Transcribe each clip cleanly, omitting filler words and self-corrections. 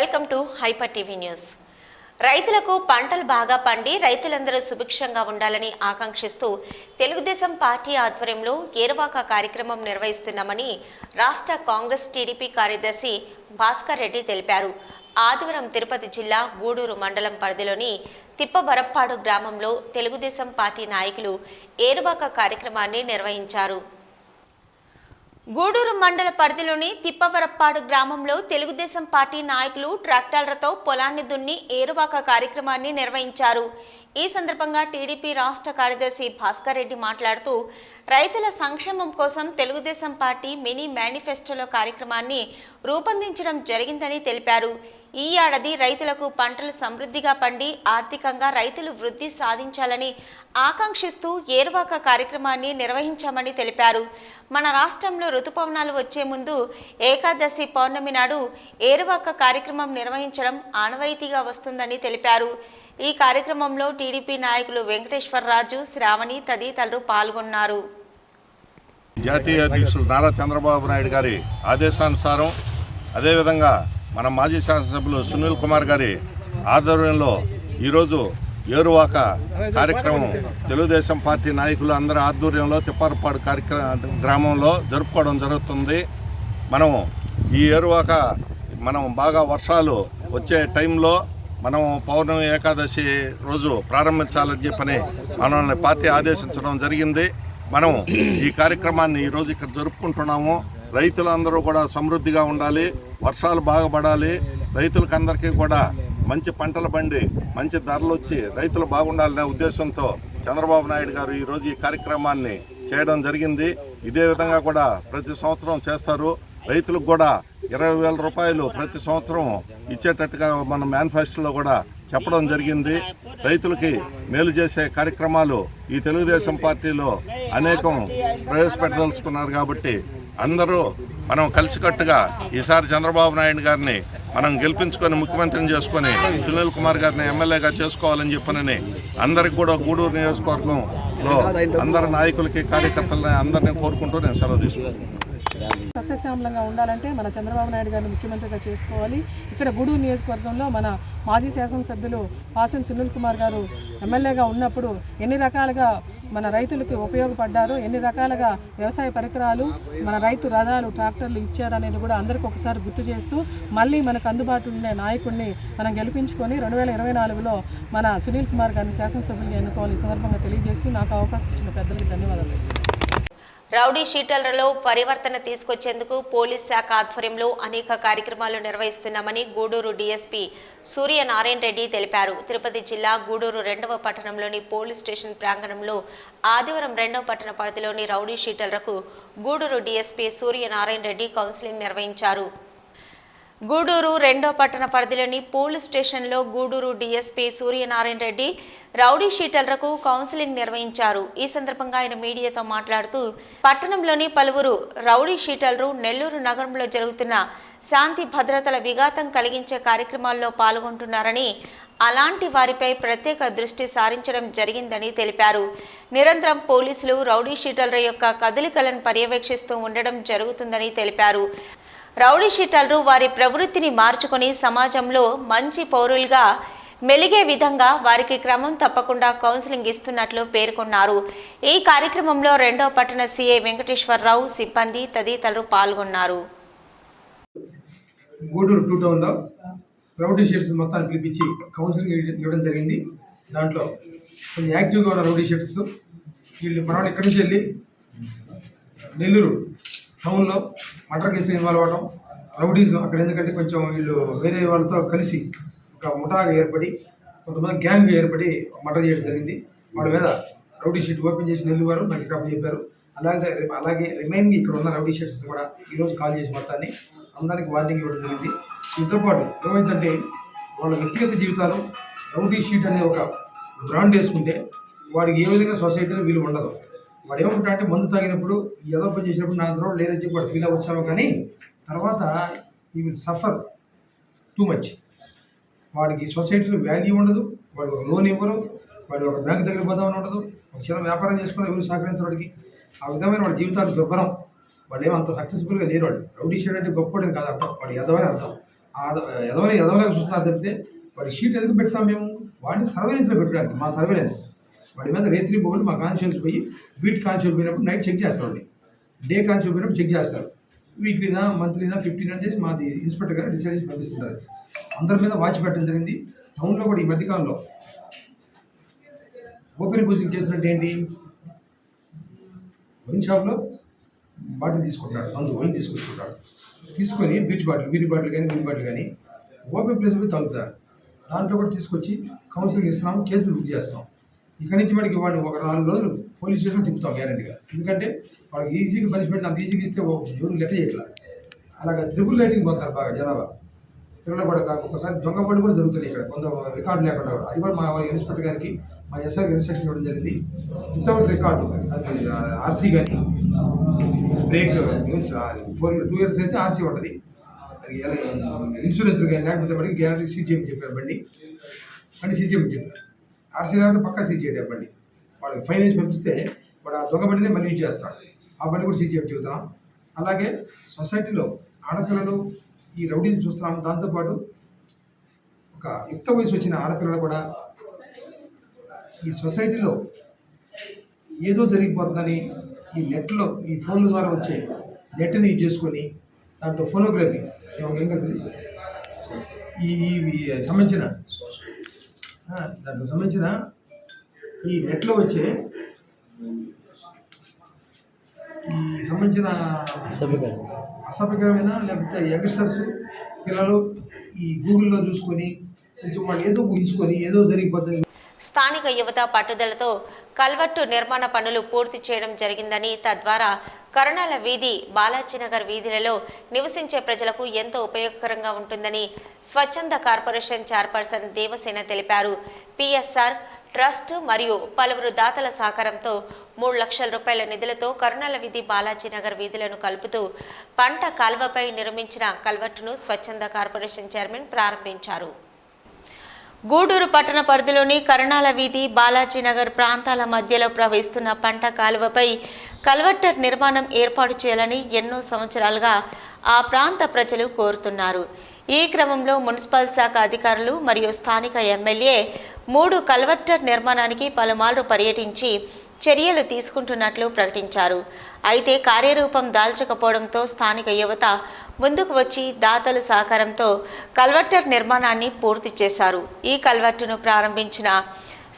Welcome to hyper TV news. రైతులకు పంటలు బాగా పండి రైతులందరూ సుభిక్షంగా ఉండాలని ఆకాంక్షిస్తూ తెలుగుదేశం పార్టీ ఆధ్వర్యంలో ఏరువాక కార్యక్రమం నిర్వహిస్తున్నామని రాష్ట్ర కాంగ్రెస్ టీడీపీ కార్యదర్శి భాస్కర్ రెడ్డి తెలిపారు. ఆదివారం తిరుపతి జిల్లా గూడూరు మండలం పరిధిలోని తిప్పవరప్పాడు గ్రామంలో తెలుగుదేశం పార్టీ నాయకులు ఏరువాక కార్యక్రమాన్ని నిర్వహించారు. గూడూరు మండల పరిధిలోని తిప్పవరప్పాడు గ్రామంలో తెలుగుదేశం పార్టీ నాయకులు ట్రాక్టర్లతో పొలాన్ని దున్ని ఏరువాక కార్యక్రమాన్ని నిర్వహించారు. ఈ సందర్భంగా టీడీపీ రాష్ట్ర కార్యదర్శి భాస్కర్ రెడ్డి మాట్లాడుతూ రైతుల సంక్షేమం కోసం తెలుగుదేశం పార్టీ మినీ మేనిఫెస్టోలో కార్యక్రమాన్ని రూపొందించడం జరిగిందని తెలిపారు. ఈ ఏడాది రైతులకు పంటలు సమృద్ధిగా పండి ఆర్థికంగా రైతులు వృద్ధి సాధించాలని ఆకాంక్షిస్తూ ఏరువాక కార్యక్రమాన్ని నిర్వహించామని తెలిపారు. మన రాష్ట్రంలో ఋతుపవనాలు వచ్చే ముందు ఏకాదశి పౌర్ణమి నాడు ఏరువాక కార్యక్రమం నిర్వహించడం ఆనవాయితీగా వస్తుందని తెలిపారు. ఈ కార్యక్రమంలో టీడీపీ నాయకులు వెంకటేశ్వరరాజు, శ్రావణి తదితరులు పాల్గొన్నారు. జాతీయ అధ్యక్షులు నారా చంద్రబాబు నాయుడు గారి ఆదేశానుసారం అదేవిధంగా మన మాజీ శాసనసభ్యులు సునీల్ కుమార్ గారి ఆధ్వర్యంలో ఈరోజు ఏరువాక కార్యక్రమం తెలుగుదేశం పార్టీ నాయకులు అందరి ఆధ్వర్యంలో తిప్పారపాడు గ్రామంలో జరుపుకోవడం జరుగుతుంది. మనం ఈ ఏరువాక బాగా వర్షాలు వచ్చే టైంలో మనం పౌర్ణమి ఏకాదశి రోజు ప్రారంభించాలని చెప్పని మనల్ని పార్టీ ఆదేశించడం జరిగింది. మనం ఈ కార్యక్రమాన్ని ఈరోజు ఇక్కడ జరుపుకుంటున్నాము. రైతులందరూ కూడా సమృద్ధిగా ఉండాలి, వర్షాలు బాగా పడాలి, రైతులకందరికీ కూడా మంచి పంటలు పండి మంచి ధరలు వచ్చి రైతులు బాగుండాలనే ఉద్దేశంతో చంద్రబాబు నాయుడు గారు ఈరోజు ఈ కార్యక్రమాన్ని చేయడం జరిగింది. ఇదే విధంగా కూడా ప్రతి సంవత్సరం చేస్తారు. రైతులకు కూడా 20,000 రూపాయలు ప్రతి సంవత్సరం ఇచ్చేటట్టుగా మన మేనిఫెస్టోలో కూడా చెప్పడం జరిగింది. రైతులకి మేలు చేసే కార్యక్రమాలు ఈ తెలుగుదేశం పార్టీలో అనేకం ప్రవేశపెట్టదలుచుకున్నారు. కాబట్టి అందరూ మనం కలిసికట్టుగా ఈసారి చంద్రబాబు నాయుడు గారిని మనం గెలిపించుకొని ముఖ్యమంత్రిని చేసుకొని సునీల్ కుమార్ గారిని ఎమ్మెల్యేగా చేసుకోవాలని చెప్పనని అందరికి కూడా గూడూరు నియోజకవర్గంలో అందరి నాయకులకి కార్యకర్తలని అందరినీ కోరుకుంటూ నేను సెలవు తీసుకుంటున్నాను. సస్యశ్యామలంగా ఉండాలంటే మన చంద్రబాబు నాయుడు గారిని ముఖ్యమంత్రిగా చేసుకోవాలి. ఇక్కడ గూడూరు నియోజకవర్గంలో మన మాజీ శాసనసభ్యులు పాసం సునీల్ కుమార్ గారు ఎమ్మెల్యేగా ఉన్నప్పుడు ఎన్ని రకాలుగా మన రైతులకి ఉపయోగపడ్డారు, ఎన్ని రకాలుగా వ్యవసాయ పరికరాలు, మన రైతు రథాలు, ట్రాక్టర్లు ఇచ్చారనేది కూడా అందరికీ ఒకసారి గుర్తు చేస్తూ మళ్ళీ మనకు అందుబాటులో ఉండే నాయకుడిని మనం గెలిపించుకొని 2024లో మన సునీల్ కుమార్ గారిని శాసనసభ్యులుగా ఎన్నుకోవాలి సందర్భంగా తెలియజేస్తూ నాకు అవకాశం ఇచ్చిన పెద్దలకు ధన్యవాదాలు. రౌడీ షీటర్లలో పరివర్తన తీసుకొచ్చేందుకు పోలీస్ శాఖ ఆధ్వర్యంలో అనేక కార్యక్రమాలు నిర్వహిస్తున్నామని గూడూరు డీఎస్పీ సూర్యనారాయణ రెడ్డి తెలిపారు. తిరుపతి జిల్లా గూడూరు 2వ పట్టణంలోని పోలీస్ స్టేషన్ ప్రాంగణంలో ఆదివారం 2వ పట్టణ పరిధిలోని రౌడీ షీటర్లకు గూడూరు డీఎస్పీ సూర్యనారాయణ రెడ్డి కౌన్సిలింగ్ నిర్వహించారు. గూడూరు 2వ పట్టణ పరిధిలోని పోలీస్ స్టేషన్లో గూడూరు డీఎస్పీ సూర్యనారాయణ రెడ్డి రౌడీ షీటర్లకు కౌన్సిలింగ్ నిర్వహించారు. ఈ సందర్భంగా ఆయన మీడియాతో మాట్లాడుతూ పట్టణంలోని పలువురు రౌడీ షీటర్లు నెల్లూరు నగరంలో జరుగుతున్న శాంతి భద్రతల విఘాతం కలిగించే కార్యక్రమాల్లో పాల్గొంటున్నారని, అలాంటి వారిపై ప్రత్యేక దృష్టి సారించడం జరిగిందని తెలిపారు. నిరంతరం పోలీసులు రౌడీ షీటర్ల యొక్క కదలికలను పర్యవేక్షిస్తూ ఉండడం జరుగుతుందని తెలిపారు. రౌడీ షీటర్లు వారి ప్రవృత్తిని మార్చుకొని సమాజంలో మంచి పౌరులుగా మెలిగే విధంగా వారికి క్రమం తప్పకుండా కౌన్సిలింగ్ ఇస్తున్నట్లు పేర్కొన్నారు. ఈ కార్యక్రమంలో 2వ పట్టణ సీఐ వెంకటేశ్వరరావు, సిబ్బంది తదితరులు పాల్గొన్నారు. గూడూరు 2 టౌన్లో రౌడీ షీటర్స్ మొత్తాన్ని పిలిపించి కౌన్సిలింగ్ ఇవ్వడం జరిగింది. దాంట్లో కొంచెం యాక్టివ్గా ఉన్న రౌడీ షీటర్స్ వీళ్ళు మనవాళ్ళు ఇక్కడి నుంచి వెళ్ళి నెల్లూరు టౌన్లో మర్డర్ కేసులో ఇన్వాల్వ్ అవ్వడం, రౌడీజం అక్కడ ఎందుకంటే కొంచెం వీళ్ళు వేరే వాళ్ళతో కలిసి ఒక ముఠాగా ఏర్పడి కొంతమంది గ్యాంగ్ ఏర్పడి మర్డర్ చేయడం జరిగింది. వాళ్ళ మీద రౌడీ షీట్ ఓపెన్ చేసి నెల్లూరు వారు నాకు ఇక్కడ చెప్పారు. అలాగే రిమైనింగ్ ఇక్కడ ఉన్న రౌడీ షీట్స్ కూడా ఈరోజు కాల్ చేసి మొత్తాన్ని అందరికి వార్నింగ్ ఇవ్వడం జరిగింది. దీంతో పాటు ఏమైందంటే వాళ్ళ వ్యక్తిగత జీవితాలు రౌడీ షీట్ అనే ఒక బ్రాండ్ వేసుకుంటే వాడికి ఏ విధంగా సొసైటీలో వీలు ఉండదు. వాడు ఏమంటా అంటే మందు తాగినప్పుడు ఏదో పని చేసినప్పుడు నా అందరూ లేదని చెప్పి వాడు ఫీల్ అవ్వచ్చాము, కానీ తర్వాత ఈ విల్ సఫర్ టూ మచ్. వాడికి సొసైటీలో వాల్యూ ఉండదు, వాడికి ఒక లోన్ ఇవ్వరు, వాడి ఒక బ్యాంక్ దగ్గర పోదామని ఉండదు, ఒక చిన్న వ్యాపారం చేసుకుని ఎవరు సహకరించడానికి ఆ విధమైన వాడి జీవితాలు దుర్భరం. వాడు ఏమంత సక్సెస్ఫుల్గా లేరు. వాడు రౌడీ షీట్ అంటే గొప్పవాడిని కాదు అర్థం, వాడు ఎదవని అర్థం. ఎదవలాగా చూస్తున్నారు తప్పితే వాడి షీట్ ఎందుకు పెడతాం మేము? వాడిని సర్వేలెన్స్లో పెట్టడానికి, మా సర్వేలెన్స్ వాడి మీద రేత్రి పోగొట్టు మా కాన్షియన్స్ పోయి బీట్ కాన్షియన్స్ పోయినప్పుడు నైట్ చెక్ చేస్తారు, డే కాన్షియన్స్ పోయినప్పుడు చెక్ చేస్తారు. వీక్లీనా మంత్లీనా 15 అని చేసి మాది ఇన్స్పెక్టర్ గారు డిసైడ్ చేసి పంపిస్తుంటారు. అందరి మీద వాచ్ పెట్టడం జరిగింది. టౌన్లో కూడా ఈ మధ్యకాలంలో ఓపెన్ పూజింగ్ చేసినట్టు ఏంటి, వైన్ షాప్లో బాటిల్ తీసుకుంటున్నాడు, వైన్ తీసుకొచ్చుకుంటాడు, తీసుకొని బీర్ బాటిల్ కానీ ఓపెన్ ప్లేస్ పోయి తాగుతారు. దాంట్లో కూడా తీసుకొచ్చి కౌన్సిలింగ్ ఇస్తున్నాము, కేసులు బుక్ చేస్తాం. ఇక్కడి నుంచి వాడికి ఒక 4 రోజులు పోలీస్ స్టేషన్ తిప్పుతాం గ్యారెంటీగా. ఎందుకంటే వాళ్ళకి ఈజీగా పనిష్మెంట్ అంత ఈజీగా ఇస్తే ఎవరు లెక్క చేయట్లా. అలాగా ట్రిపుల్ రైటింగ్ పోతారు బాగా జనాభా. పిల్లలు కూడా ఒకసారి దొంగ పళ్ళు కూడా జరుగుతున్నాయి ఇక్కడ, కొంత రికార్డు లేకుండా కూడా. అది కూడా మా ఇన్స్పెక్టర్ గారికి మా ఎస్ఐకి ఇన్స్ట్రక్షన్ ఇవ్వడం జరిగింది. వితౌట్ రికార్డు ఆర్సీ కానీ బ్రేక్ మీన్స్ 2 years అయితే ఆర్సీ ఉంటుంది, ఇన్సూరెన్స్ కానీ లేకపోతే బట్టి గ్యారెంటీ సీజ్ చేయమని చెప్పారు. బండి సీజ్ చేయమని చెప్పారు. ఆర్సీ లేకపోతే పక్కా సీజ్ చేయడం బండి. వాళ్ళకి ఫైన్ వేసి పంపిస్తే వాడు ఆ దొంగ బండినే మళ్ళీ యూజ్ చేస్తాడు. ఆ బండి కూడా సీజ్ చేయమని చెబుతున్నాం. అలాగే సొసైటీలో ఆడపిల్లలు ఈ రౌడీని చూస్తున్నాము. దాంతోపాటు ఒక యుక్త వయసు వచ్చిన ఆడపిల్లలు కూడా ఈ సొసైటీలో ఏదో జరిగిపోతుందని ఈ నెట్లో ఈ ఫోన్ల ద్వారా వచ్చే నెట్ని యూజ్ చేసుకొని దాంట్లో ఫోనోగ్రఫీ ఏం కలిపి ఈ సంబంధించిన దాంట్లో సంబంధించిన ఈ నెట్లో వచ్చే ఈ సంబంధించిన అసభ్యకరమైన లేకపోతే యంగ్స్టర్స్ పిల్లలు ఈ గూగుల్లో చూసుకొని కొంచెం వాళ్ళు ఏదో ఊహించుకొని ఏదో జరిగిపోతుంది. స్థానిక యువత పట్టుదలతో కల్వర్టు నిర్మాణ పనులు పూర్తి చేయడం జరిగిందని, తద్వారా కరుణాల వీధి, బాలాజీనగర్ వీధులలో నివసించే ప్రజలకు ఎంతో ఉపయోగకరంగా ఉంటుందని స్వచ్ఛంద కార్పొరేషన్ చైర్పర్సన్ దేవసేన తెలిపారు. పిఎస్ఆర్ ట్రస్ట్ మరియు పలువురు దాతల సహకారంతో 3 లక్షల రూపాయల నిధులతో కరుణాల వీధి, బాలాజీనగర్ వీధులను కలుపుతూ పంట కాల్వపై నిర్మించిన కల్వర్టును స్వచ్ఛంద కార్పొరేషన్ చైర్మన్ ప్రారంభించారు. గూడూరు పట్టణ పరిధిలోని కరుణాల వీధి, బాలాజీనగర్ ప్రాంతాల మధ్యలో ప్రవహిస్తున్న పంట కాలువపై కల్వర్టర్ నిర్మాణం ఏర్పాటు చేయాలని ఎన్నో సంవత్సరాలుగా ఆ ప్రాంత ప్రజలు కోరుతున్నారు. ఈ క్రమంలో మున్సిపల్ శాఖ అధికారులు మరియు స్థానిక ఎమ్మెల్యే 3 కల్వర్టర్ నిర్మాణానికి పలుమార్లు పర్యటించి చర్యలు తీసుకుంటున్నట్లు ప్రకటించారు. అయితే కార్యరూపం దాల్చకపోవడంతో స్థానిక యువత ముందుకు వచ్చి దాతల సహకారంతో కల్వర్టర్ నిర్మాణాన్ని పూర్తి చేశారు. ఈ కల్వర్టును ప్రారంభించిన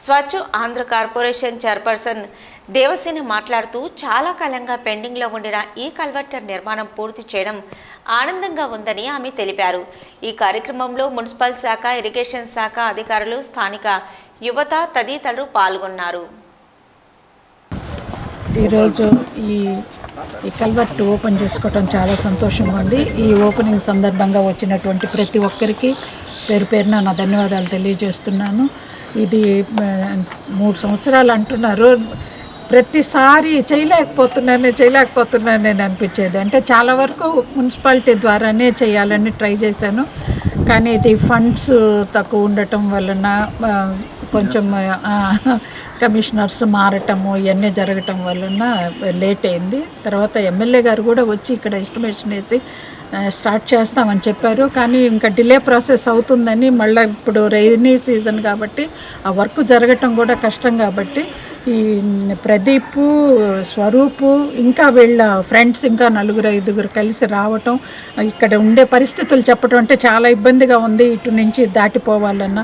స్వచ్ఛ ఆంధ్ర కార్పొరేషన్ చైర్పర్సన్ దేవసేన మాట్లాడుతూ, చాలా కాలంగా పెండింగ్లో ఉండిన ఈ కల్వర్టర్ నిర్మాణం పూర్తి చేయడం ఆనందంగా ఉందని ఆమె తెలిపారు. ఈ కార్యక్రమంలో మున్సిపల్ శాఖ, ఇరిగేషన్ శాఖ అధికారులు, స్థానిక యువత తదితరులు పాల్గొన్నారు. ఈరోజు ఈ కల్వర్ట్ ఓపెన్ చేసుకోవటం చాలా సంతోషంగా ఉంది. ఈ ఓపెనింగ్ సందర్భంగా వచ్చినటువంటి ప్రతి ఒక్కరికి పేరు పేరున నా ధన్యవాదాలు తెలియజేస్తున్నాను. ఇది 3 సంవత్సరాలు అంటున్నారు, ప్రతిసారి చేయలేకపోతున్నాను నేను అనిపించేది. అంటే చాలా వరకు మున్సిపాలిటీ ద్వారానే చేయాలని ట్రై చేశాను, కానీ ఇది ఫండ్స్ తక్కువ ఉండటం వలన కొంచెం కమిషనర్స్ మారటము ఇవన్నీ జరగటం వలన లేట్ అయింది. తర్వాత ఎమ్మెల్యే గారు కూడా వచ్చి ఇక్కడ ఎస్టిమేషన్ వేసి స్టార్ట్ చేస్తామని చెప్పారు, కానీ ఇంకా డిలే ప్రాసెస్ అవుతుందని, మళ్ళీ ఇప్పుడు రైనీ సీజన్ కాబట్టి ఆ వర్క్ జరగటం కూడా కష్టం కాబట్టి ఈ ప్రదీప్, స్వరూపు, ఇంకా వీళ్ళ ఫ్రెండ్స్ ఇంకా 4-5 కలిసి రావటం, ఇక్కడ ఉండే పరిస్థితులు చెప్పడం, అంటే చాలా ఇబ్బందిగా ఉంది ఇటు నుంచి దాటిపోవాలన్నా.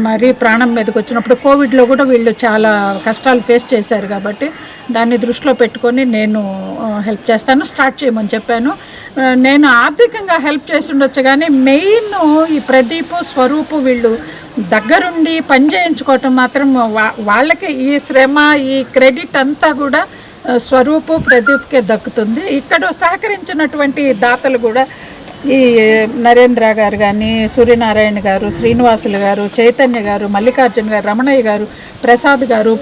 మరి ప్రాణం మీదకి వచ్చినప్పుడు కోవిడ్లో కూడా వీళ్ళు చాలా కష్టాలు ఫేస్ చేశారు కాబట్టి దాన్ని దృష్టిలో పెట్టుకొని నేను హెల్ప్ చేస్తాను, స్టార్ట్ చేయమని చెప్పాను. నేను ఆర్థికంగా హెల్ప్ చేసి ఉండొచ్చు, కానీ మెయిన్ ఈ ప్రదీప్, స్వరూపు వీళ్ళు దగ్గరుండి పని చేయించుకోవటం మాత్రం వాళ్ళకి ఈ శ్రమ, ఈ క్రెడిట్ అంతా కూడా స్వరూపు, ప్రదీప్కే దక్కుతుంది. ఇక్కడ సహకరించినటువంటి దాతలు కూడా ఈ నరేంద్ర గారు కానీ, సూర్యనారాయణ గారు, శ్రీనివాసులు గారు, చైతన్య గారు, మల్లికార్జున గారు, రమణయ్య గారు, ప్రసాద్ గారు,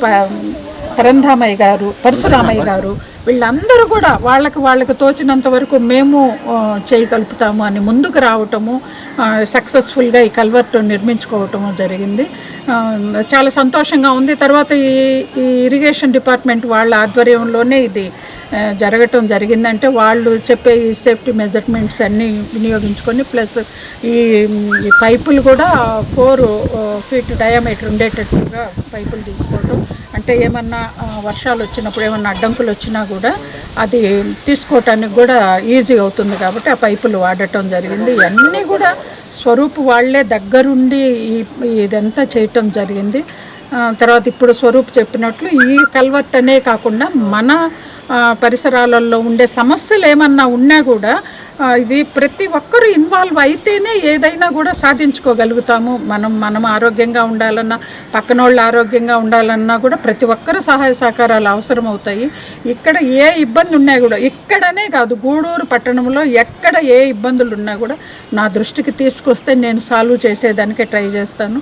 పరంధామయ్య గారు, పరశురామయ్య గారు, వీళ్ళందరూ కూడా వాళ్ళకి తోచినంత వరకు మేము చేయగలుగుతాము అని ముందుకు రావటము, సక్సెస్ఫుల్గా ఈ కల్వర్ట్ నిర్మించుకోవటము జరిగింది. చాలా సంతోషంగా ఉంది. తర్వాత ఈ ఇరిగేషన్ డిపార్ట్మెంట్ వాళ్ళ ఆధ్వర్యంలోనే ఇది జరగటం జరిగిందంటే వాళ్ళు చెప్పే ఈ సేఫ్టీ మెజర్మెంట్స్ అన్నీ వినియోగించుకొని ప్లస్ ఈ పైపులు కూడా 4 ఫీట్ డయామీటర్ ఉండేటట్టుగా పైపులు తీసుకోవటం, అంటే ఏమన్నా వర్షాలు వచ్చినప్పుడు ఏమన్నా అడ్డంకులు వచ్చినా కూడా అది తీసుకోవటానికి కూడా ఈజీ అవుతుంది కాబట్టి ఆ పైపులు వాడటం జరిగింది. ఇవన్నీ కూడా స్వరూప్ వాళ్ళే దగ్గరుండి ఇదంతా చేయటం జరిగింది. తర్వాత ఇప్పుడు స్వరూప్ చెప్పినట్లు ఈ కల్వర్ట్ అనే కాకుండా మన పరిసరాలలో ఉండే సమస్యలు ఏమన్నా ఉన్నా కూడా ఇది ప్రతి ఒక్కరూ ఇన్వాల్వ్ అయితేనే ఏదైనా కూడా సాధించుకోగలుగుతాము. మనం ఆరోగ్యంగా ఉండాలన్నా, పక్కన వాళ్ళు ఆరోగ్యంగా ఉండాలన్నా కూడా ప్రతి ఒక్కరు సహాయ సహకారాలు అవసరం అవుతాయి. ఇక్కడ ఏ ఇబ్బంది ఉన్నా కూడా, ఇక్కడనే కాదు గూడూరు పట్టణంలో ఎక్కడ ఏ ఇబ్బందులు ఉన్నా కూడా నా దృష్టికి తీసుకొస్తే నేను సాల్వ్ చేసేదానికే ట్రై చేస్తాను.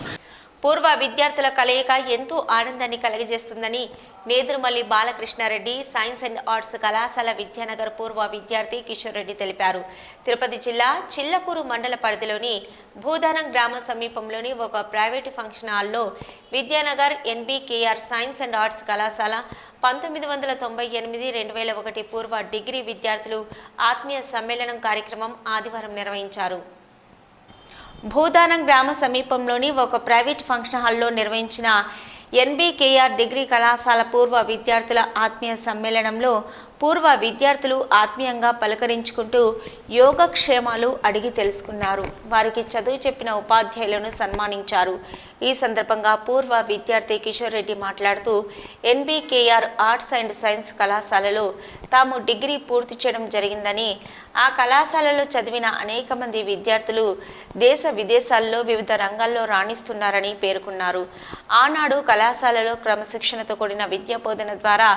పూర్వ విద్యార్థుల కలయిక ఎంతో ఆనందాన్ని కలగజేస్తుందని Nedurumalli Balakrishna Reddy science and arts కళాశాల విద్యానగర్ పూర్వ విద్యార్థి కిషోర్ రెడ్డి తెలిపారు. తిరుపతి జిల్లా చిల్లకూరు మండల పరిధిలోని భూదానం గ్రామ సమీపంలోని ఒక ప్రైవేటు ఫంక్షన్ హాల్లో Vidyanagar NBKR science and arts కళాశాల 1998-2001 పూర్వ డిగ్రీ విద్యార్థులు ఆత్మీయ సమ్మేళనం కార్యక్రమం ఆదివారం నిర్వహించారు. భూదానం గ్రామ సమీపంలోని ఒక ప్రైవేట్ ఫంక్షన్ హాల్లో నిర్వహించిన ఎన్బికేఆర్ డిగ్రీ కళాశాల పూర్వ విద్యార్థుల ఆత్మీయ సమ్మేళనంలో పూర్వ విద్యార్థులు ఆత్మీయంగా పలకరించుకుంటూ యోగక్షేమాలు అడిగి తెలుసుకున్నారు. వారికి చదువు చెప్పిన ఉపాధ్యాయులను సన్మానించారు. ఈ సందర్భంగా పూర్వ విద్యార్థి కిషోర్ రెడ్డి మాట్లాడుతూ ఎన్బికేఆర్ ఆర్ట్స్ అండ్ సైన్స్ కళాశాలలో తాము డిగ్రీ పూర్తి చేయడం జరిగిందని, ఆ కళాశాలలో చదివిన అనేక మంది విద్యార్థులు దేశ విదేశాల్లో వివిధ రంగాల్లో రాణిస్తున్నారని పేర్కొన్నారు. ఆనాడు కళాశాలలో క్రమశిక్షణతో కూడిన విద్యా బోధన ద్వారా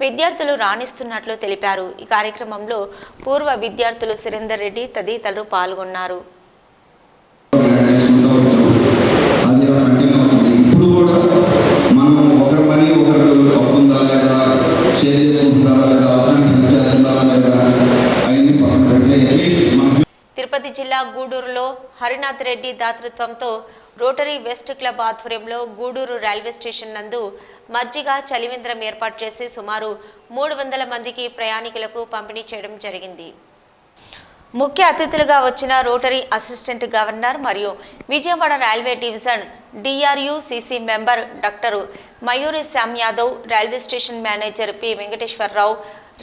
విద్యార్థులు రాణిస్తున్నట్లు తెలిపారు. ఈ కార్యక్రమంలో పూర్వ విద్యార్థులు సురేందర్ రెడ్డి తదితరులు పాల్గొన్నారు. ఇప్పుడు కూడా మనం ఒకరి పని ఒకరు అవుతుందా లేదా, షేర్ చేసుకుంటున్నారా లేదా, అవసరానికి హెల్ప్ చేస్తున్నారా లేదా అవన్నీ పక్కన పెడితే అట్లీస్ట్ తిరుపతి జిల్లా గూడూరులో హరినాథ్ రెడ్డి దాతృత్వంతో రోటరీ వెస్ట్ క్లబ్ ఆధ్వర్యంలో గూడూరు రైల్వే స్టేషన్ నందు మజ్జిగ చలివేంద్రం ఏర్పాటు చేసి సుమారు 300 మందికి ప్రయాణికులకు పంపిణీ చేయడం జరిగింది. ముఖ్య అతిథులుగా వచ్చిన రోటరీ అసిస్టెంట్ గవర్నర్ మరియు Vijayawada railway division DRUCC member doctor Mayuri Shyam Yadav, railway station manager P Venkateswararao,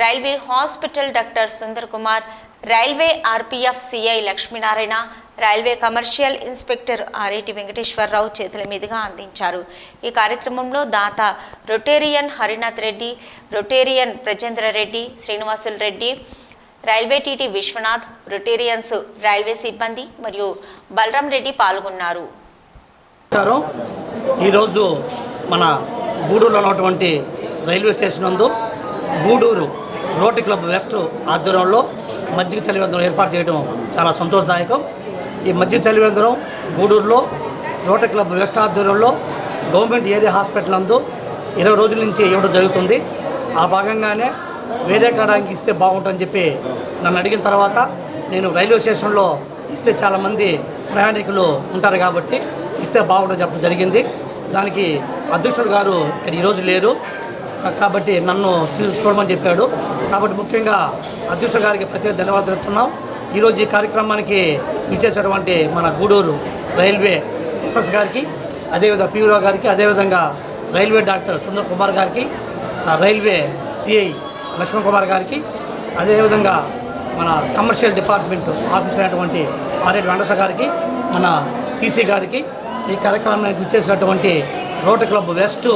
railway hospital doctor Sundar Kumar, railway RPF CI Lakshminarayana, railway commercial inspector Areti Venkateswararao చేతుల మీదుగా అందించారు. ఈ కార్యక్రమంలో దాత rotarian Harinath Reddy, rotarian Prajendra Reddy, Srinivasulu Reddy, railway TT Viswanath, rotarians railway సిబ్బంది మరియు బలరాం రెడ్డి పాల్గొన్నారు. ఈరోజు మన గూడూరులో ఉన్నటువంటి రైల్వే స్టేషన్ నందు గూడూరు రోటరీ క్లబ్ వెస్ట్ ఆధ్వర్యంలో మజ్జిగ చలివేంద్రం ఏర్పాటు చేయడం చాలా సంతోషదాయకం. ఈ మజ్జిగ చలివేంద్రం గూడూరులో రోటరీ క్లబ్ వెస్ట్ ఆధ్వర్యంలో గవర్నమెంట్ ఏరియా హాస్పిటల్ నందు 20 రోజుల నుంచి ఇవ్వడం జరుగుతుంది. ఆ భాగంగానే వేరే కాడానికి ఇస్తే బాగుంటుందని చెప్పి నన్ను అడిగిన తర్వాత నేను రైల్వే స్టేషన్లో ఇస్తే చాలామంది ప్రయాణికులు ఉంటారు కాబట్టి ఇస్తే బాగుంటుందని చెప్పడం జరిగింది. దానికి అధ్యక్షుడు గారు ఇక్కడ ఈరోజు లేరు కాబట్టి నన్ను చూడమని చెప్పాడు. కాబట్టి ముఖ్యంగా అధ్యక్షుడు గారికి ప్రత్యేక ధన్యవాదాలు చెప్తున్నాం. ఈరోజు ఈ కార్యక్రమానికి ఇచ్చేసేటువంటి మన గూడూరు రైల్వే ఎస్ఎస్ గారికి, అదేవిధంగా PO గారికి, అదేవిధంగా రైల్వే డాక్టర్ సుందర్ కుమార్ గారికి, రైల్వే CI లక్ష్మణ్ కుమార్ గారికి, అదేవిధంగా మన కమర్షియల్ డిపార్ట్మెంట్ ఆఫీసర్ అయినటువంటి ఆరేటి వెంకటేశ్వర గారికి, మన TC గారికి, ఈ కార్యక్రమానికి ఇచ్చేసినటువంటి రోటరీ క్లబ్ వెస్ట్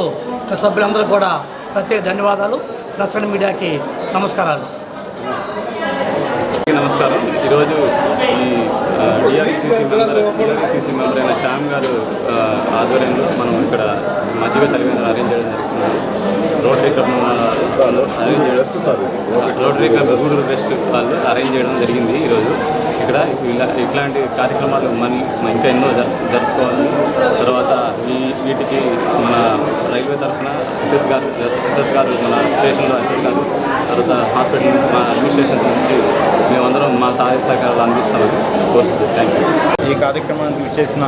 సభ్యులందరూ కూడా ప్రత్యేక ధన్యవాదాలు. ప్రెస్ అండ్ మీడియాకి నమస్కారాలు. నమస్కారం. ఈరోజు ఈ DRUCC మెంబర్ అయిన శ్యామ్ గారు ఆధ్వర్యంలో మనం ఇక్కడ మజ్జిగ చలివేంద్రం అరేంజ్ చేయడం జరుగుతుంది. రోటరీ క్లబ్ వాళ్ళు అరేంజ్ చేయడం, రోటరీ క్లబ్ గూడూరు వెస్ట్ వాళ్ళు అరేంజ్ చేయడం జరిగింది. ఈరోజు ఇక్కడ ఇట్లాంటి కార్యక్రమాలు ఇంకా ఎన్నో జరుపుకోవాలి. తర్వాత వీటికి మన రైల్వే తరఫున ఎస్ఎస్ గారు మన స్టేషన్లో ఎస్ఎస్ గారు, తర్వాత హాస్పిటల్ నుంచి మా అడ్మినిస్ట్రేషన్ నుంచి మేమందరం మా సహాయ సహకారాలు అందిస్తామని కోరుకుంటున్నాం. Thank you. ఈ కార్యక్రమానికి విచ్చేసిన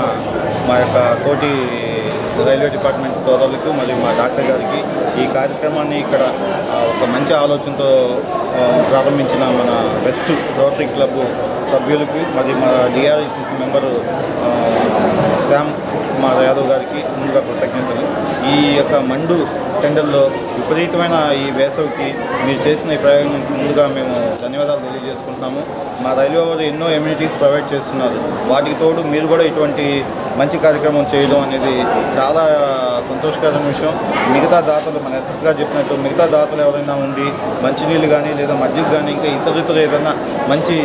మా యొక్క తోటి రైల్వే డిపార్ట్మెంట్ సోదరులకు మరియు మా డాక్టర్ గారికి ఈ కార్యక్రమాన్ని ఇక్కడ ఒక మంచి ఆలోచనతో ప్రారంభించిన మన వెస్ట్ రోటరీ క్లబ్ సభ్యులకి మరియు మా డిఆర్ఐసిసి మెంబరు శ్యామ్ కుమార్ యాదవ్ గారికి ముందుగా కృతజ్ఞతలు. ఈ యొక్క మండు టెండర్లో విపరీతమైన ఈ వేసవికి మీరు చేసిన ఈ ప్రయోగానికి ముందుగా మేము ధన్యవాదాలు తెలియజేసుకుంటున్నాము. మా రైల్వే వారు ఎన్నో ఎమ్యూనిటీస్ ప్రొవైడ్ చేస్తున్నారు. వాటికి తోడు మీరు కూడా ఇటువంటి మంచి కార్యక్రమం చేయడం అనేది చాలా సంతోషకరమైన విషయం. మిగతా దాతలు మన ఎస్ఎస్ గారు చెప్పినట్టు మిగతా దాతలు ఎవరైనా ఉండి మంచినీళ్ళు కానీ లేదా మజ్జిగ కానీ ఇంకా ఇతర ఏదైనా మంచి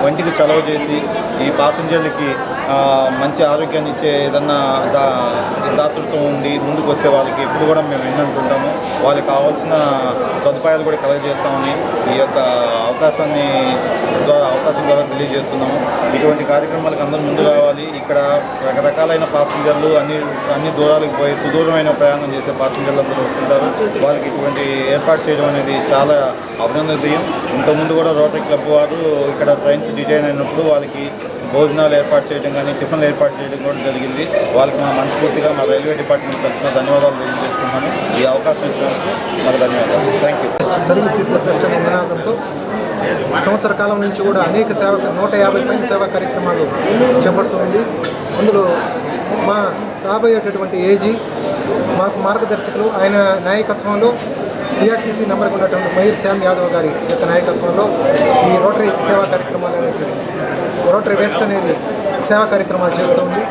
వంటికి చలవ చేసి ఈ పాసెంజర్లకి మంచి ఆరోగ్యాన్ని ఇచ్చే ఏదన్నా దాతృత్వం ఉండి ముందుకు వస్తే వాళ్ళకి ఎప్పుడు కూడా మేము విన్నట్టుంటాము. వాళ్ళకి కావాల్సిన సదుపాయాలు కూడా కలగజేస్తామని ఈ యొక్క అవకాశం ద్వారా తెలియజేస్తున్నాము. ఇటువంటి కార్యక్రమాలకు అందరూ ముందు రావాలి. ఇక్కడ రకరకాలైన పాసెంజర్లు అన్ని దూరాలకు పోయి సుదూరమైన ప్రయాణం చేసే పాసెంజర్లు అందరూ వస్తుంటారు. వాళ్ళకి ఇటువంటి ఏర్పాటు చేయడం అనేది చాలా అభినందనీయం. ఇంతకుముందు కూడా రోటరీ క్లబ్ వారు ఇక్కడ ట్రైన్స్ డిటైన్ అయినప్పుడు వాళ్ళకి భోజనాలు ఏర్పాటు చేయడం కానీ టిఫిన్లు ఏర్పాటు చేయడం కూడా జరిగింది. వాళ్ళకి మా మనస్ఫూర్తిగా మా రైల్వే డిపార్ట్మెంట్ తరఫున ధన్యవాదాలు తెలియజేసుకున్నాను. ఈ అవకాశం ఇచ్చినందుకు మాకు ధన్యవాదాలు. Thank you. Service is the best అనే నినాదంతో సంవత్సర కాలం నుంచి కూడా అనేక 150 పైన సేవా కార్యక్రమాలు చేపడుతుంది. అందులో మా రాబోయేటటువంటి ఏజీ మాకు మార్గదర్శకులు ఆయన నాయకత్వంలో డిఆర్సీసీ నెంబర్కి ఉన్నటువంటి మయూర్ శ్యామ్ యాదవ్ గారి యొక్క నాయకత్వంలో ఈ రోటరీ సేవా కార్యక్రమాలు అనేవి రోటరీ వెస్ట్ అనేది సేవా కార్యక్రమాలు చేస్తుంది.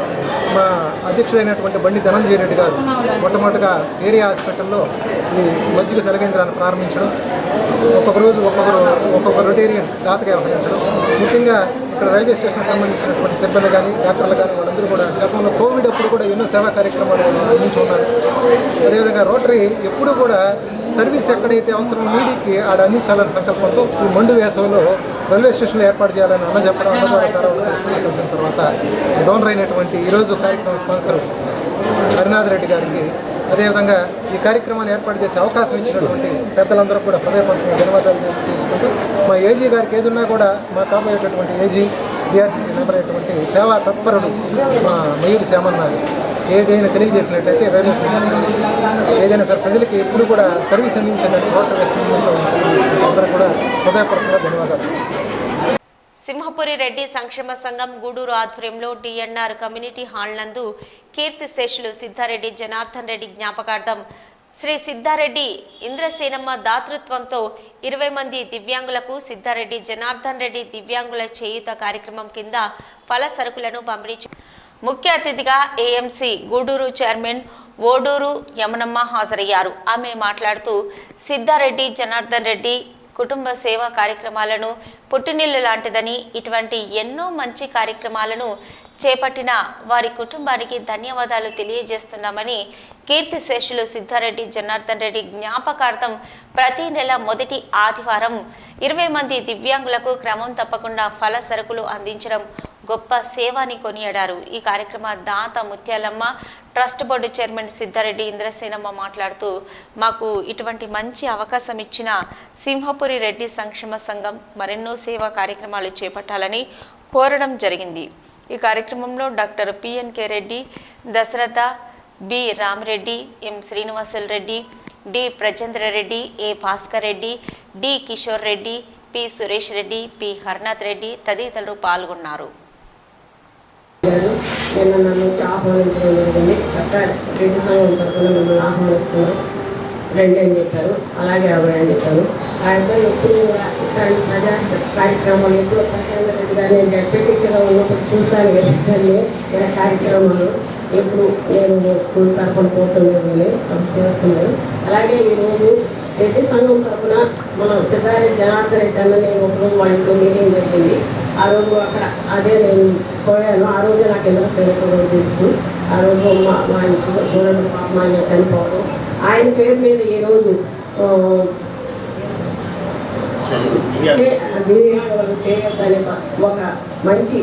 మా అధ్యక్షుడైనటువంటి బండి ధనంజయ రెడ్డి గారు మొట్టమొదటిగా ఏరియా హాస్పిటల్లో ఈ మజ్జిగ సెలకేంద్రాన్ని ప్రారంభించడం, ఒక్కొక్క రోజు ఒక్కొక్క రొటేరియన్ దాతగా వ్యవహరించడం, ముఖ్యంగా ఇక్కడ రైల్వే స్టేషన్కి సంబంధించినటువంటి సిబ్బంది కానీ డాక్టర్లు కానీ వాళ్ళందరూ కూడా గతంలో కోవిడ్ అప్పుడు కూడా ఎన్నో సేవా కార్యక్రమాలు అందించి ఉన్నారు. అదేవిధంగా రోటరీ ఎప్పుడూ కూడా సర్వీస్ ఎక్కడైతే అవసరం నీటికి ఆడ అందించాలనే సంకల్పంతో ఈ మండు వేసవిలో రైల్వే స్టేషన్లో ఏర్పాటు చేయాలని అన్న చెప్పడం అన్నదాన సార్ కలిసిన తర్వాత డోనర్ అయినటువంటి ఈరోజు కార్యక్రమం స్పాన్సర్ హరినాథ్ రెడ్డి గారికి, అదేవిధంగా ఈ కార్యక్రమాన్ని ఏర్పాటు చేసే అవకాశం ఇచ్చినటువంటి పెద్దలందరూ కూడా హృదయపూర్వకంగా ధన్యవాదాలు చేసుకుంటూ మా ఏజీ గారికి ఏదున్నా కూడా మా కాబోయేటటువంటి ఏజీ డిఆర్సీసీ నెంబర్ అయినటువంటి సేవా తత్పరుడు మా మయూరి శ్యామన్న ఏదైనా తెలియజేసినట్లయితే రైల్వే ఏదైనా సరే ప్రజలకి ఎప్పుడు కూడా సర్వీస్ అందించేందుకు రోటరీ వెస్ట్ అందరూ కూడా హృదయపూర్వకంగా ధన్యవాదాలు. సింహపురి రెడ్డి సంక్షేమ సంఘం గూడూరు ఆధ్వర్యంలో డిఎన్ఆర్ కమ్యూనిటీ హాల్ నందు కీర్తిశేషులు సిద్ధారెడ్డి జనార్దన్ రెడ్డి జ్ఞాపకార్థం శ్రీ సిద్ధారెడ్డి ఇంద్రసేనమ్మ దాతృత్వంతో 20 మంది దివ్యాంగులకు సిద్ధారెడ్డి జనార్దన్ రెడ్డి దివ్యాంగుల చేయూత కార్యక్రమం కింద ఫల సరుకులను పంపిణీ ముఖ్య అతిథిగా ఏఎంసీ గూడూరు చైర్మన్ ఓడూరు యమనమ్మ హాజరయ్యారు. ఆమె మాట్లాడుతూ సిద్ధారెడ్డి జనార్దన్ రెడ్డి కుటుంబ సేవా కార్యక్రమాలను పుట్టినిల్లు లాంటిదని, ఇటువంటి ఎన్నో మంచి కార్యక్రమాలను చేపట్టిన వారి కుటుంబానికి ధన్యవాదాలు తెలియజేస్తున్నామని, కీర్తిశేషులు సిద్ధారెడ్డి జనార్దన్ రెడ్డి జ్ఞాపకార్థం ప్రతి నెల మొదటి ఆదివారం 20 మంది దివ్యాంగులకు క్రమం తప్పకుండా ఫల సరుకులు అందించడం గొప్ప సేవాని కొనియాడారు. ఈ కార్యక్రమ దాత Mutyalamma trust board chairman Siddha Reddy Indrasenamma మాట్లాడుతూ, మాకు ఇటువంటి మంచి అవకాశం ఇచ్చిన సింహపురి రెడ్డి సంక్షేమ సంఘం మరెన్నో సేవా కార్యక్రమాలు చేపట్టాలని కోరడం జరిగింది. ఈ కార్యక్రమంలో doctor PNK Reddy, Dasaratha, B Rama Reddy, M Srinivasulu Reddy, D Prajendra Reddy, A Bhaskar Reddy, D Kishore Reddy, P Suresh Reddy, P Harnath Reddy తదితరులు పాల్గొన్నారు. నిన్న నన్ను ఆహ్వానించడం జరిగింది. అక్కడ రెడ్డి సంఘం తరఫున మిమ్మల్ని ఆహ్వానిస్తున్నాం రండి అని చెప్పారు. అలాగే అని చెప్పారు. ఆయన ఎప్పుడు కూడా ఇట్లాంటి ప్రజా కార్యక్రమాలు ఎప్పుడు ప్రశాంత్ రెడ్డి గారు నేను డెప్యూటీసీగా ఉన్నప్పుడు చూశాను. ఇలా కార్యక్రమాలు ఎప్పుడు నేను స్కూల్ తరఫున పోతుండే అప్పుడు చేస్తున్నాను. అలాగే ఈరోజు రెడ్డి సంఘం తరఫున మనం సిద్ధారెడ్డి జనార్దన్ రెడ్డి అన్న నేను ఒకరోజు వాళ్ళ ఇంట్లో మీటింగ్ జరిగింది. ఆ రోజు అక్కడ అదే నేను పోయాను. ఆ రోజు నాకు ఇంద్రసేన కూడా తెలుసు. ఆ రోజు మా ఇంట్లో చూడండి పాప ఆయన చనిపోవడం, ఆయన పేరు మీద ఈరోజు దివ్యాంగులు చేయొద్దనే ఒక మంచి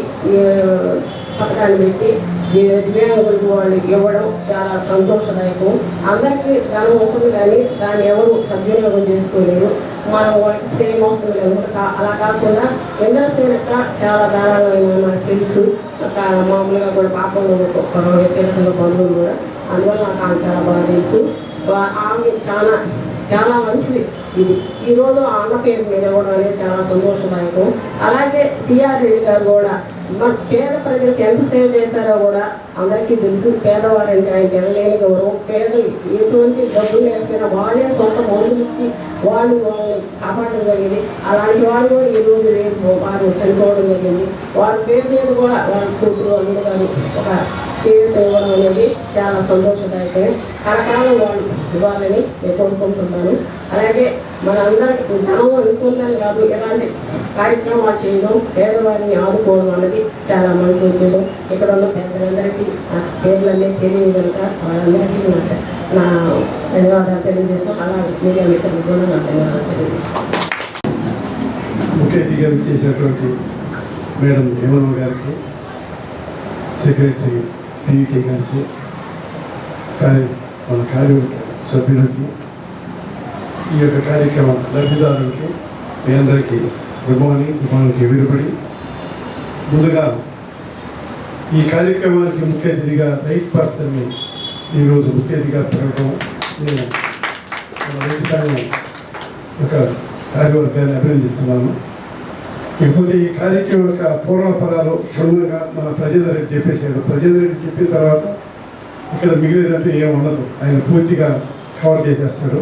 పథకాన్ని పెట్టి దివ్యాంగులకు వాళ్ళు ఇవ్వడం చాలా సంతోషదాయకం. అందరికీ ధనం ఉంటుంది కానీ దాన్ని ఎవరు సద్వినియోగం చేసుకోలేరు. మనం వాళ్ళకి శ్రేయం వస్తుంది కనుక అలా కాకుండా ఇంద్రసేనక చాలా ధారాళమైన మనకు తెలుసు. మామూలుగా కూడా పాపంలో వ్యక్తిగతంగా బంధువులు కూడా అందువల్ల నాకు ఆమె చాలా బాగా తెలుసు. ఆమె చాలా మంచిది. ఇది ఈరోజు ఆ అన్న పేరు మీద కూడా అనేది చాలా సంతోషదాయకం. అలాగే సిఆర్ రెడ్డి గారు కూడా మన పేద ప్రజలకు ఎంత సేవ చేశారో కూడా అందరికీ తెలుసు. పేదవారంటే ఆయన గెలలేని గౌరవం. పేదలు ఎటువంటి డబ్బులు లేకపోయినా వాళ్ళే సొంత మందులు ఇచ్చి వాళ్ళని కాపాడడం జరిగింది. అలాంటి వాళ్ళు కూడా ఈరోజు రేపు వారు చనిపోవడం జరిగింది. వారి పేరు మీద కూడా వాళ్ళ కూతురు అల్లుడు గారు ఒక చేయూత ఇవ్వడం అనేది చాలా సంతోషదాయకమే. కరకాలం వాళ్ళు ఇవ్వాలని నేను కోరుకుంటున్నాను. అలాగే మనందరికి ధనం అనుకుందని కాదు, ఇలాంటి కార్యక్రమాలు చేయడం, పేదవారిని ఆదుకోవడం అనేది చాలా మంచి ఉద్దేశం. ఇక్కడ ఉన్న పెద్దలందరికీ ఆ పేర్లన్నీ తెలియదు కనుక వాళ్ళందరికీ నా ధన్యవాదాలు తెలియజేస్తాం. అలాగే మీడియా మిత్రులకు కూడా నా ధన్యవాదాలు తెలియజేస్తాం. ముఖ్య అతిథిగా ఇచ్చేసినటువంటి మేడం హేమమ్మ గారికి, సెక్రటరీ పివికే గారికి, మన కార్యవర్గ సభ్యులకి, ఈ యొక్క కార్యక్రమ లబ్ధిదారులకి మీ అందరికీ గుడ్ మార్నింగ్ ఎవ్రీబడి. ముందుగా ఈ కార్యక్రమానికి ముఖ్య అతిథిగా రైట్ పర్సన్ని ఈరోజు ముఖ్య అతిథిగా పెరగడం నేను రైతు సంఘం యొక్క కార్యవర్గాన్ని అభినందిస్తున్నాను. ఇకపోతే ఈ కార్యక్రమం యొక్క పూర్వపరాలు క్షుణ్ణంగా మన ప్రజేంద్ర రెడ్డి చెప్పేశాడు. ప్రజేంద్ర రెడ్డి చెప్పిన తర్వాత ఇక్కడ మిగిలేదంటే ఏం ఉండదు, ఆయన పూర్తిగా కవర్ చేసేస్తాడు.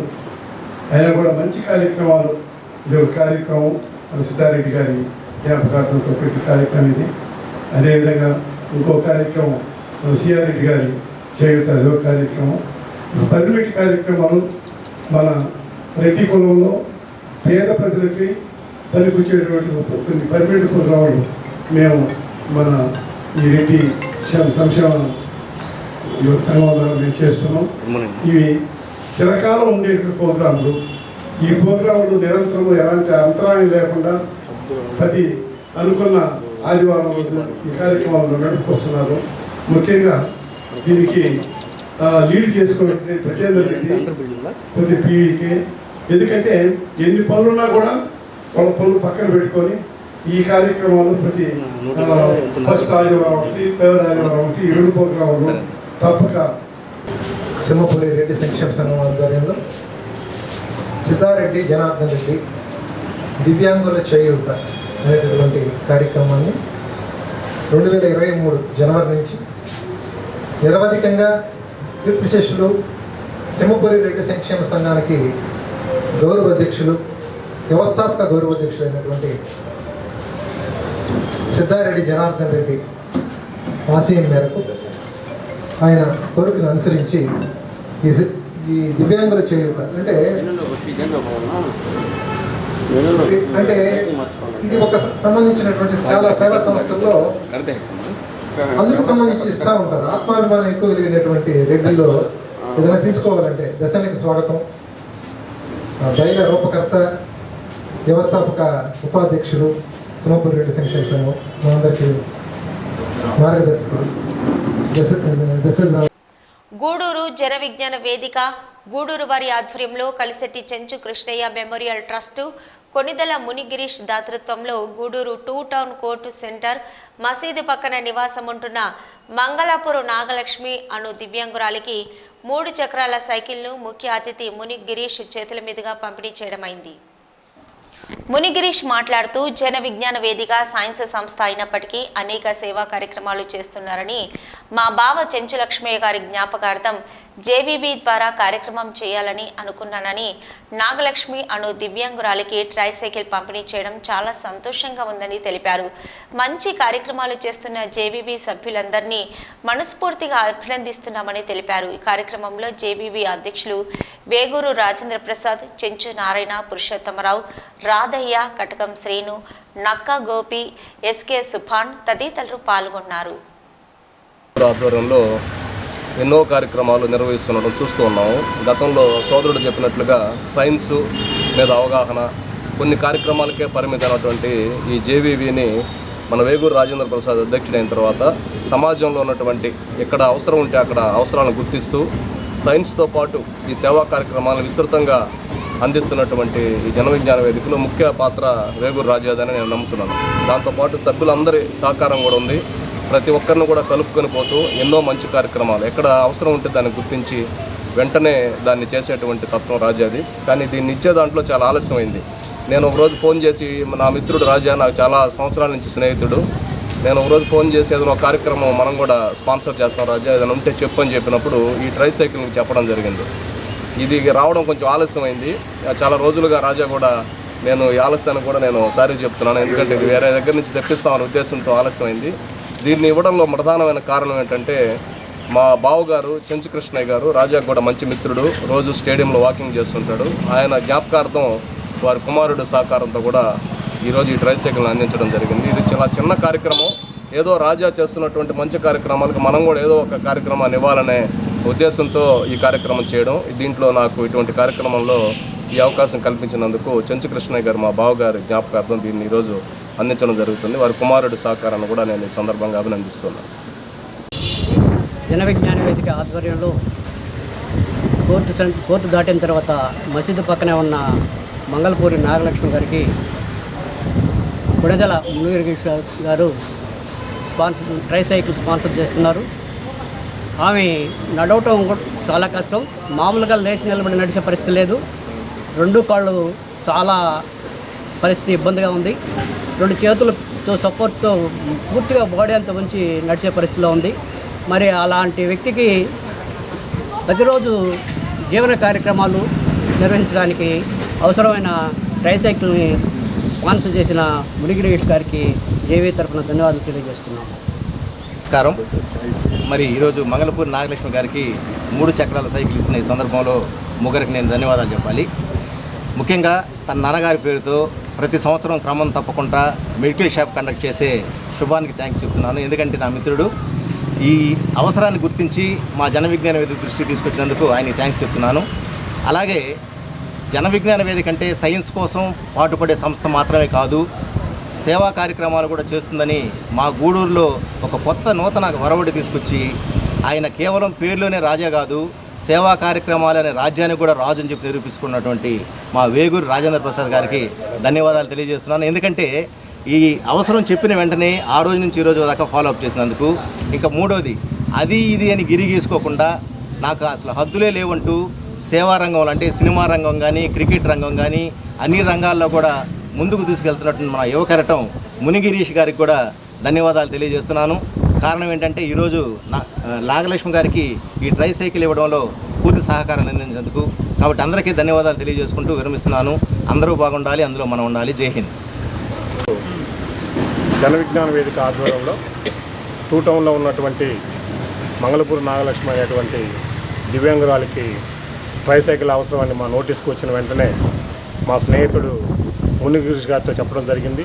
ఆయన కూడా మంచి కార్యక్రమాలు, ఇది ఒక కార్యక్రమం మన సిద్ధారెడ్డి గారి జ్ఞాపకార్థంతో పెట్టి కార్యక్రమం ఇది. అదేవిధంగా ఇంకో కార్యక్రమం మన సిఆర్ రెడ్డి గారి చేయుత, అదొక కార్యక్రమం. పర్మిట్ కార్యక్రమాలు మన రెడ్డి కులంలో పేద ప్రజలకి పనికొచ్చేటువంటి కొన్ని పర్మిట్ ప్రోగ్రాములు మేము మన ఈ రెడ్డి సంక్షేమ యువక సంఘం ద్వారా మేము చేస్తున్నాం. ఇవి చిరకాలం ఉండేటువంటి ప్రోగ్రాములు. ఈ ప్రోగ్రాములు నిరంతరం ఎలాంటి అంతరాయం లేకుండా ప్రతి అనుకున్న ఆదివారం రోజు ఈ కార్యక్రమాలను నడుపుకొస్తున్నారు. ముఖ్యంగా దీనికి లీడ్ చేసుకోవాలంటే ప్రజేంద్ర రెడ్డి, ప్రతి పీవీకే. ఎందుకంటే ఎన్ని పనులున్నా కూడా వాళ్ళ పనులు పక్కన పెట్టుకొని ఈ కార్యక్రమాలు ప్రతి ఫస్ట్ ఆదివారం ఒకటి, థర్డ్ ఆదివారం ఒకటి, ఈ 2 ప్రోగ్రాములు తప్పక సింహపురి రెడ్డి సంక్షేమ సంఘం ఆధ్వర్యంలో సిద్ధారెడ్డి జనార్దన్ రెడ్డి దివ్యాంగుల చేయూత అనేటటువంటి కార్యక్రమాన్ని 2023 జనవరి నుంచి నిరవధికంగా కీర్తిశేషులు సింహపురి రెడ్డి సంక్షేమ సంఘానికి గౌరవ అధ్యక్షులు, వ్యవస్థాపక గౌరవ అధ్యక్షులు అయినటువంటి సిద్ధారెడ్డి జనార్దన్ రెడ్డి ఆశయం మేరకు ఆయన కోరికను అనుసరించి ఈ దివ్యాంగుల చేయూత అంటే ఇది ఒక సంబంధించినటువంటి చాలా సేవా సంస్థల్లో అందుకు సంబంధించి ఇస్తూ ఉంటారు. ఆత్మాభిమానం ఎక్కువ కలిగినటువంటి రెడ్డిలో ఏదైనా తీసుకోవాలంటే దశనికి స్వాగతం, బయల రూపకర్త, వ్యవస్థాపక ఉపాధ్యక్షులు సింహపురి రెడ్డి సంక్షేమ సంఘం మా అందరికీ మార్గదర్శకులు గూడూరు జన విజ్ఞాన వేదిక, గూడూరు వారి ఆధ్వర్యంలో కలిసెట్టి చెంచు కృష్ణయ్య మెమోరియల్ ట్రస్టు, కొనిదెల మునిగిరీష్ దాతృత్వంలో గూడూరు 2 టౌన్ కోర్టు సెంటర్ మసీదు పక్కన నివాసం ఉంటున్న మంగళాపురం నాగలక్ష్మి అను దివ్యాంగురాలికి 3 చక్రాల సైకిల్ను ముఖ్య అతిథి మునిగిరీష్ చేతుల మీదుగా పంపిణీ చేయడమైంది. మునిగిరీష్ మాట్లాడుతూ జన విజ్ఞాన వేదిక సైన్స్ సంస్థ అయినప్పటికీ అనేక సేవా కార్యక్రమాలు చేస్తున్నారని, మా బావ చెంచు లక్ష్మయ్య గారి జ్ఞాపకార్థం జేవీబీ ద్వారా కార్యక్రమం చేయాలని అనుకున్నానని, నాగలక్ష్మి అను దివ్యాంగురాలికి ట్రైసైకిల్ పంపిణీ చేయడం చాలా సంతోషంగా ఉందని తెలిపారు. మంచి కార్యక్రమాలు చేస్తున్న జేవీబీ సభ్యులందరినీ మనస్ఫూర్తిగా అభినందిస్తున్నామని తెలిపారు. ఈ కార్యక్రమంలో జేవీబీ అధ్యక్షులు వేగూరు రాజేంద్ర ప్రసాద్, చెంచు నారాయణ, పురుషోత్తమరావు, రాధయ్య, కటకం శ్రీను, నక్కా గోపి, ఎస్కే సుభాన్ తదితరులు పాల్గొన్నారు. ఆధ్వర్యంలో ఎన్నో కార్యక్రమాలు నిర్వహిస్తుండడం చూస్తూ ఉన్నాము. గతంలో సోదరుడు చెప్పినట్లుగా సైన్స్ మీద అవగాహన, కొన్ని కార్యక్రమాలకే పరిమితమైనటువంటి ఈ జేవీబీని మన వేగూరు రాజేంద్ర ప్రసాద్ అధ్యక్షుడైన తర్వాత సమాజంలో ఉన్నటువంటి ఎక్కడ అవసరం ఉంటే అక్కడ అవసరాలను గుర్తిస్తూ సైన్స్తో పాటు ఈ సేవా కార్యక్రమాలను విస్తృతంగా అందిస్తున్నటువంటి ఈ జన విజ్ఞాన వేదికలో ముఖ్య పాత్ర వేగూరు రాజేదని నేను నమ్ముతున్నాను. దాంతోపాటు సభ్యులందరి సహకారం కూడా ఉంది. ప్రతి ఒక్కరిని కూడా కలుపుకొని పోతూ ఎన్నో మంచి కార్యక్రమాలు ఎక్కడ అవసరం ఉంటే దాన్ని గుర్తించి వెంటనే దాన్ని చేసేటువంటి తత్వం రాజాది. కానీ దీన్ని ఇచ్చే దాంట్లో చాలా ఆలస్యమైంది. నేను ఒకరోజు ఫోన్ చేసి, నా మిత్రుడు రాజా నాకు చాలా సంవత్సరాల నుంచి స్నేహితుడు, నేను ఒకరోజు ఫోన్ చేసి ఏదైనా కార్యక్రమం మనం కూడా స్పాన్సర్ చేస్తాం రాజా, ఏదైనా ఉంటే చెప్పు అని చెప్పినప్పుడు ఈ ట్రైసైకిల్కి చెప్పడం జరిగింది. ఇది రావడం కొంచెం ఆలస్యమైంది. చాలా రోజులుగా రాజా కూడా నేను ఈ ఆలస్యాన్ని కూడా నేను సారీ చెప్తున్నాను, ఎందుకంటే ఇది వేరే దగ్గర నుంచి తెప్పిస్తామనే ఉద్దేశంతో ఆలస్యమైంది. దీన్ని ఇవ్వడంలో ప్రధానమైన కారణం ఏంటంటే మా బావగారు చెంచుకృష్ణయ్య గారు రాజాకు కూడా మంచి మిత్రుడు, రోజు స్టేడియంలో వాకింగ్ చేస్తుంటాడు. ఆయన జ్ఞాపకార్థం వారి కుమారుడు సహకారంతో కూడా ఈరోజు ఈ ట్రైసైకిల్ని అందించడం జరిగింది. ఇది చాలా చిన్న కార్యక్రమం, ఏదో రాజా చేస్తున్నటువంటి మంచి కార్యక్రమాలకు మనం కూడా ఏదో ఒక కార్యక్రమాన్ని ఇవ్వాలనే ఉద్దేశంతో ఈ కార్యక్రమం చేయడం. దీంట్లో నాకు ఇటువంటి కార్యక్రమంలో ఈ అవకాశం కల్పించినందుకు చెంచుకృష్ణయ్య గారు మా బావగారి జ్ఞాపకార్థం దీన్ని ఈరోజు అందించడం జరుగుతుంది. వారి కుమారుడి సహకారాన్ని కూడా నేను ఈ సందర్భంగా అభినందిస్తున్నాను. జన విజ్ఞాన వేదిక ఆధ్వర్యంలో కోర్టు దాటిన తర్వాత మసీదు పక్కనే ఉన్న మంగళపూరి నాగలక్ష్మి గారికి కొడెదల మునిగిరీష్ గారు ట్రైసైకిల్ స్పాన్సర్ చేస్తున్నారు. ఆమె నడవటం చాలా కష్టం, మామూలుగా లేచి నిలబడి నడిచే పరిస్థితి లేదు. 2 కాళ్ళు చాలా పరిస్థితి ఇబ్బందిగా ఉంది. 2 చేతులతో సపోర్ట్తో పూర్తిగా బాడీ అంతా ఉంచి నడిచే పరిస్థితిలో ఉంది. మరి అలాంటి వ్యక్తికి ప్రతిరోజు జీవన కార్యక్రమాలు నిర్వహించడానికి అవసరమైన ట్రైసైకిల్ని స్పాన్సర్ చేసిన మునిగిరీష్ గారికి జేవీ తరఫున ధన్యవాదాలు తెలియజేస్తున్నాం. నమస్కారం. మరి ఈరోజు మంగళపూరి నాగలక్ష్మి గారికి 3 చక్రాల సైకిల్ ఇస్తున్న ఈ సందర్భంలో ముగ్గురికి నేను ధన్యవాదాలు చెప్పాలి. ముఖ్యంగా తన నాన్నగారి పేరుతో ప్రతి సంవత్సరం క్రమం తప్పకుండా మెడికల్ షాప్ కండక్ట్ చేసే శుభానికి థ్యాంక్స్ చెప్తున్నాను. ఎందుకంటే నా మిత్రుడు ఈ అవసరాన్ని గుర్తించి మా జన విజ్ఞాన వేదిక దృష్టికి తీసుకొచ్చినందుకు ఆయనకి థ్యాంక్స్ చెప్తున్నాను. అలాగే జన విజ్ఞాన వేదిక అంటే సైన్స్ కోసం పాటుపడే సంస్థ మాత్రమే కాదు, సేవా కార్యక్రమాలు కూడా చేస్తుందని మా గూడూరులో ఒక కొత్త నూతన వరవడి తీసుకొచ్చి ఆయన కేవలం పేరులోనే రాజా కాదు, సేవా కార్యక్రమాలు అనే రాజ్యానికి కూడా రాజు అని చెప్పి నిరూపించుకున్నటువంటి మా వేగూరు రాజేంద్ర ప్రసాద్ గారికి ధన్యవాదాలు తెలియజేస్తున్నాను. ఎందుకంటే ఈ అవసరం చెప్పిన వెంటనే ఆ రోజు నుంచి ఈ రోజు దాకా ఫాలోఅప్ చేసినందుకు. ఇంకా 3వది, అది ఇది అని గిరి గీసుకోకుండా నాకు అసలు హద్దులే లేవంటూ సేవా రంగంలో అంటే సినిమా రంగం కానీ క్రికెట్ రంగం కానీ అన్ని రంగాల్లో కూడా ముందుకు తీసుకెళ్తున్నట్టు మన యువకరటం మునిగిరీష్ గారికి కూడా ధన్యవాదాలు తెలియజేస్తున్నాను. కారణం ఏంటంటే ఈరోజు నాగలక్ష్మి గారికి ఈ ట్రైసైకిల్ ఇవ్వడంలో పూర్తి సహకారం అందించినందుకు. కాబట్టి అందరికీ ధన్యవాదాలు తెలియజేసుకుంటూ విరమిస్తున్నాను. అందరూ బాగుండాలి, అందులో మనం ఉండాలి. జై హింద్. జన విజ్ఞాన వేదిక ఆధ్వర్యంలో 2 టౌన్లో ఉన్నటువంటి మంగళపూరి నాగలక్ష్మి అనేటువంటి దివ్యాంగురాలికి ట్రైసైకిల్ అవసరమని మా నోటీస్కి వచ్చిన వెంటనే మా స్నేహితుడు మునిగిరీష్ గారితో చెప్పడం జరిగింది.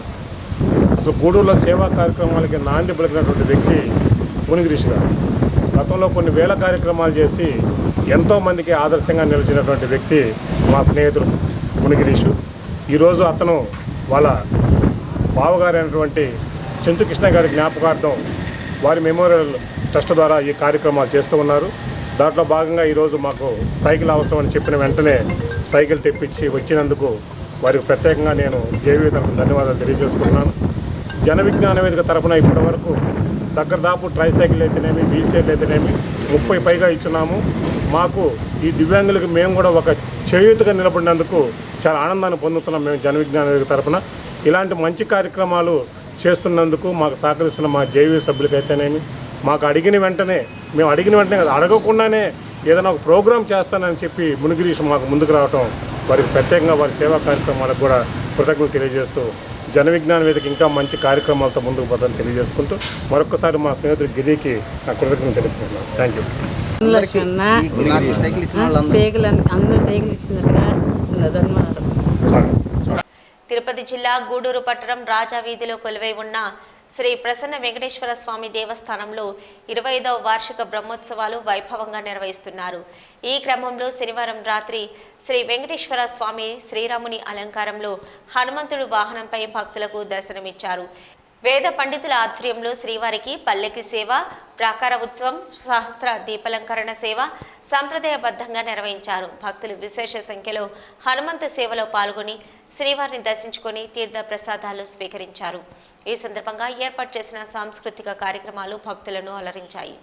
అసలు గూడూరులో సేవా కార్యక్రమాలకి నాంది పలికినటువంటి వ్యక్తి మునిగిరీష్ గారు. గతంలో కొన్ని వేల కార్యక్రమాలు చేసి ఎంతోమందికి ఆదర్శంగా నిలిచినటువంటి వ్యక్తి మా స్నేహితుడు మునిగిరీషు. ఈరోజు అతను వాళ్ళ బావగారైనటువంటి చెంచుకృష్ణ గారి జ్ఞాపకార్థం వారి మెమోరియల్ ట్రస్ట్ ద్వారా ఈ కార్యక్రమాలు చేస్తూ ఉన్నారు. దాంట్లో భాగంగా ఈరోజు మాకు సైకిల్ అవసరం అని చెప్పిన వెంటనే సైకిల్ తెప్పించి వచ్చినందుకు వారికి ప్రత్యేకంగా నేను జేవీ తరఫున ధన్యవాదాలు తెలియజేసుకుంటున్నాను. జన విజ్ఞాన వేదిక తరఫున ఇప్పటి వరకు దగ్గరదాపు ట్రైసైకిల్ అయితేనేమి, వీల్ చైర్లు అయితేనేమి 30 పైగా ఇచ్చున్నాము. మాకు ఈ దివ్యాంగులకు మేము కూడా ఒక చేయూతగా నిలబడినందుకు చాలా ఆనందాన్ని పొందుతున్నాం. మేము జన విజ్ఞాన వేదిక తరఫున ఇలాంటి మంచి కార్యక్రమాలు చేస్తున్నందుకు మాకు సహకరిస్తున్న మా జేవీ సభ్యులకైతేనేమి, మాకు అడిగిన వెంటనే కదా, అడగకుండానే ఏదైనా ఒక ప్రోగ్రాం చేస్తానని చెప్పి మునిగిరీష్ మాకు ముందుకు రావటం వారికి ప్రత్యేకంగా వారి సేవా కార్యక్రమాలకు కూడా కృతజ్ఞతలు తెలియజేస్తూ జన విజ్ఞాన వేదిక ఇంకా మంచి కార్యక్రమాలతో ముందుకు పోతామని తెలియజేసుకుంటూ మరొకసారి మా స్నేహితుడు గిరికి నా కృతజ్ఞతలు తెలుపుతున్నాను. Thank you. తిరుపతి జిల్లా గూడూరు పట్టణం రాజా వీధిలో కొలువై ఉన్న శ్రీ ప్రసన్న వెంకటేశ్వర స్వామి దేవస్థానంలో 25వ వార్షిక బ్రహ్మోత్సవాలు వైభవంగా నిర్వహిస్తున్నారు. ఈ క్రమంలో శనివారం రాత్రి శ్రీ వెంకటేశ్వర స్వామి శ్రీరాముని అలంకారంలో హనుమంతుడు వాహనంపై భక్తులకు దర్శనమిచ్చారు. వేద పండితుల ఆధ్వర్యంలో శ్రీవారికి పల్లకి సేవ, ప్రాకార ఉత్సవం, సహస్ర దీపాలంకరణ సేవ సంప్రదాయబద్ధంగా నిర్వహించారు. భక్తులు విశేష సంఖ్యలో హనుమంత సేవలో పాల్గొని శ్రీవారిని దర్శించుకొని తీర్థ ప్రసాదాలు స్వీకరించారు. ఈ సందర్భంగా ఏర్పాటు చేసిన సాంస్కృతిక కార్యక్రమాలు భక్తులను అలరించాయి.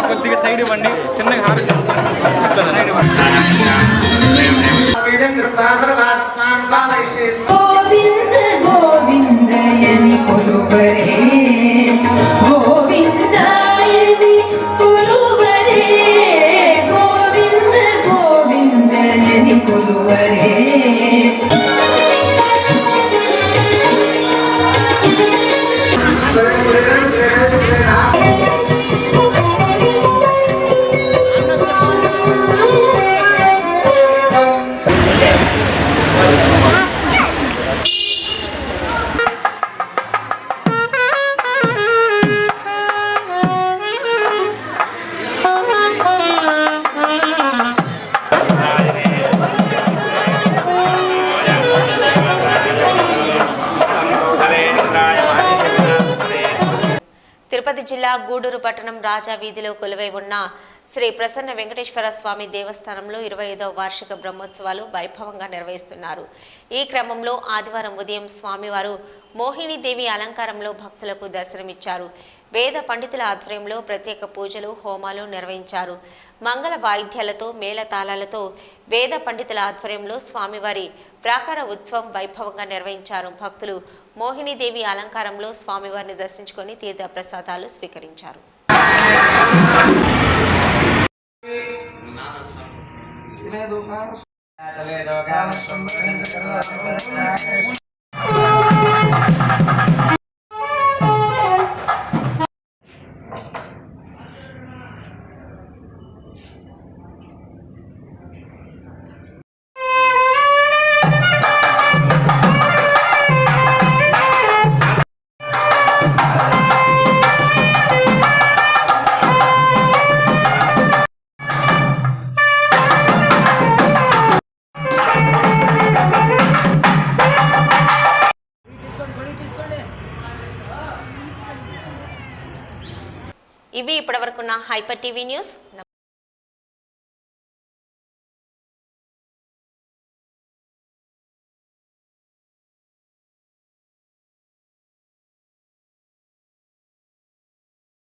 కొద్దిగా సైడ్ ఇవ్వండి, చిన్నగా గోవింద గోవిందయని కొలువరే, గోవిందాయని కొలువరే, గోవింద గోవిందయని కొలువరే. తిరుపతి జిల్లా గూడూరు పట్టణం రాజా వీధిలో కొలువై ఉన్న శ్రీ ప్రసన్న వెంకటేశ్వర స్వామి దేవస్థానంలో 25వ వార్షిక బ్రహ్మోత్సవాలు వైభవంగా నిర్వహిస్తున్నారు. ఈ క్రమంలో ఆదివారం ఉదయం స్వామివారు మోహినీదేవి అలంకారంలో భక్తులకు దర్శనమిచ్చారు. వేద పండితుల ఆధ్వర్యంలో ప్రత్యేక పూజలు, హోమాలు నిర్వహించారు. మంగళ వాయిద్యాలతో, మేళతాళాలతో వేద పండితుల ఆధ్వర్యంలో స్వామివారి ప్రాకార ఉత్సవం వైభవంగా నిర్వహించారు. భక్తులు మోహినీదేవి అలంకారంలో స్వామివారిని దర్శించుకొని తీర్థ ప్రసాదాలు స్వీకరించారు. ఇవి ఇప్పటివరకున్న హైపర్ టీవీ న్యూస్.